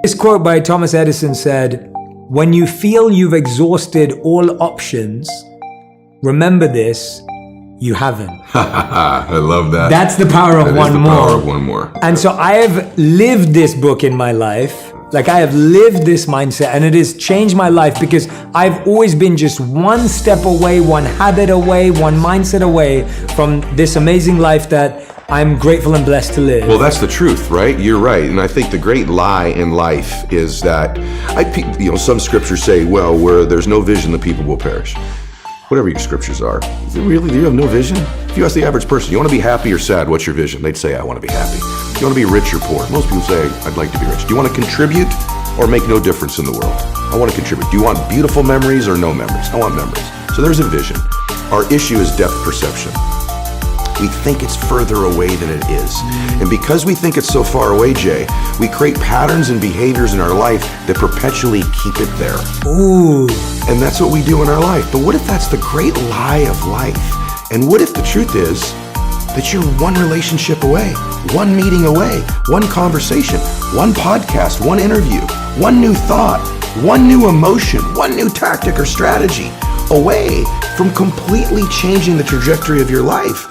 This quote by Thomas Edison said, "When you feel you've exhausted all options, remember this, you haven't." I love that. That's the power of one more. Power of one more. And so I have lived this book in my life. Like I have lived this mindset, and it has changed my life because I've always been just one step away, one habit away, one mindset away from this amazing life that I'm grateful and blessed to live. Well, that's the truth, right? You're right. And I think the great lie in life is that, some scriptures say, well, where there's no vision, the people will perish. Whatever your scriptures are. Really, do you have no vision? If you ask the average person, you want to be happy or sad, what's your vision? They'd say, I want to be happy. You want to be rich or poor? Most people say, I'd like to be rich. Do you want to contribute or make no difference in the world? I want to contribute. Do you want beautiful memories or no memories? I want memories. So there's a vision. Our issue is depth perception. We think it's further away than it is. And because we think it's so far away, Jay, we create patterns and behaviors in our life that perpetually keep it there. Ooh. And that's what we do in our life. But what if that's the great lie of life? And what if the truth is that you're one relationship away, one meeting away, one conversation, one podcast, one interview, one new thought, one new emotion, one new tactic or strategy away from completely changing the trajectory of your life.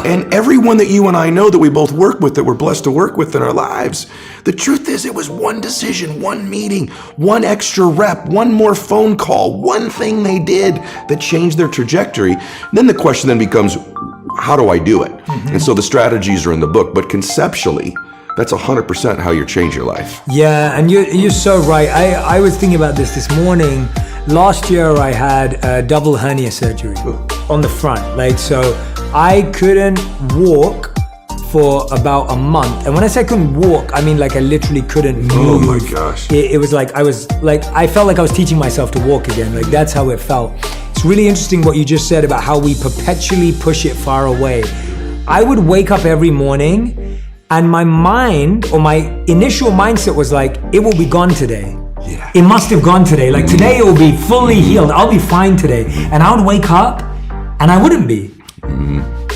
And everyone that you and I know that we both work with, that we're blessed to work with in our lives, the truth is it was one decision, one meeting, one extra rep, one more phone call, one thing they did that changed their trajectory. Then the question then becomes, how do I do it? And so the strategies are in the book, but conceptually, that's 100% how you change your life. Yeah, and you're so right. I was thinking about this morning. Last year I had a double hernia surgery on the front. Like, so I couldn't walk for about a month. And when I say I couldn't walk, I mean like I literally couldn't move. Oh my gosh. It was like I felt like I was teaching myself to walk again. Like that's how it felt. It's really interesting what you just said about how we perpetually push it far away. I would wake up every morning and my mind or my initial mindset was like, it will be gone today. Yeah. It must have gone today. Like today it will be fully healed. I'll be fine today. And I would wake up and I wouldn't be.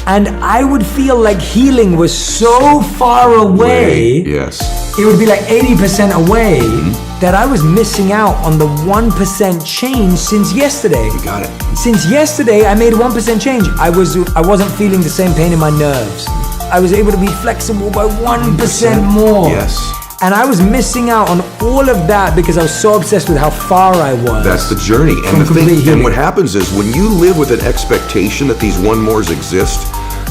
And I would feel like healing was so far away. Yes. It would be like 80% away that I was missing out on the 1% change since yesterday. You got it. Since yesterday, I made a 1% change. I wasn't feeling the same pain in my nerves. I was able to be flexible by 1% more. Yes. And I was missing out on all of that because I was so obsessed with how far I was. That's the journey. And the thing, and what happens is when you live with an expectation that these one mores exist,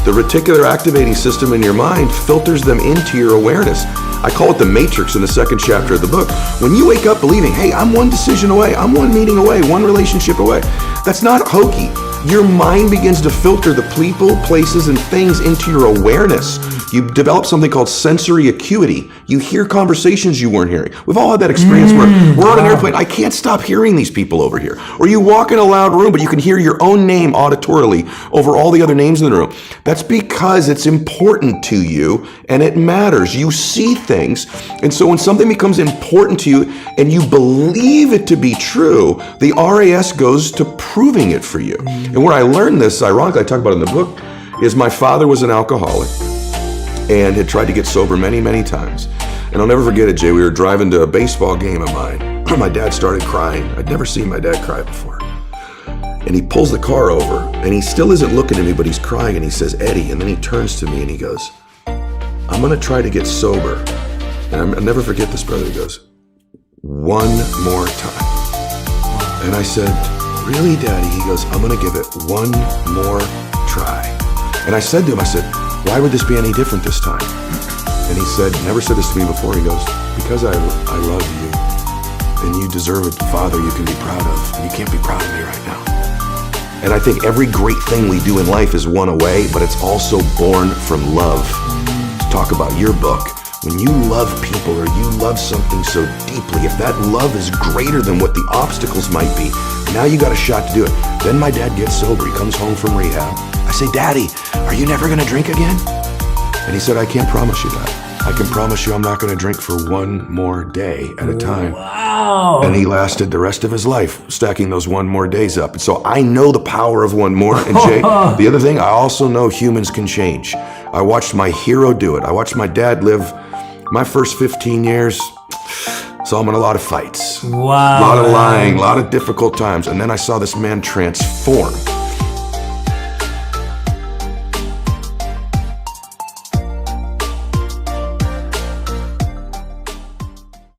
the reticular activating system in your mind filters them into your awareness. I call it the matrix in the second chapter of the book. When you wake up believing, hey, I'm one decision away, I'm one meeting away, one relationship away, that's not hokey. Your mind begins to filter the people, places, and things into your awareness. You develop something called sensory acuity. You hear conversations you weren't hearing. We've all had that experience where we're on an airplane. I can't stop hearing these people over here. Or you walk in a loud room, but you can hear your own name auditorily over all the other names in the room. That's because it's important to you and it matters. You see things. And so when something becomes important to you and you believe it to be true, the RAS goes to proving it for you. And where I learned this, ironically, I talk about it in the book, is my father was an alcoholic and had tried to get sober many, many times. And I'll never forget it, Jay. We were driving to a baseball game of mine. My dad started crying. I'd never seen my dad cry before. And he pulls the car over, and he still isn't looking at me, but he's crying, and he says, Eddie, and then he turns to me and he goes, I'm gonna try to get sober. And I'll never forget this, brother. He goes, one more time. And I said, really, Daddy? He goes, I'm gonna give it one more try. And I said to him, I said, why would this be any different this time? And he said, never said this to me before. He goes, because I love you and you deserve a father you can be proud of. And you can't be proud of me right now. And I think every great thing we do in life is one away, but it's also born from love. To talk about your book, when you love people or you love something so deeply, if that love is greater than what the obstacles might be, now you got a shot to do it. Then my dad gets sober. He comes home from rehab. I say, Daddy, are you never gonna drink again? And he said, I can't promise you that. I can promise you I'm not gonna drink for one more day at a time. Wow. And he lasted the rest of his life stacking those one more days up. And so I know the power of one more. And Jay, the other thing, I also know humans can change. I watched my hero do it. I watched my dad live my first 15 years. Saw him in a lot of fights. Wow. A lot of lying, a lot of difficult times. And then I saw this man transform.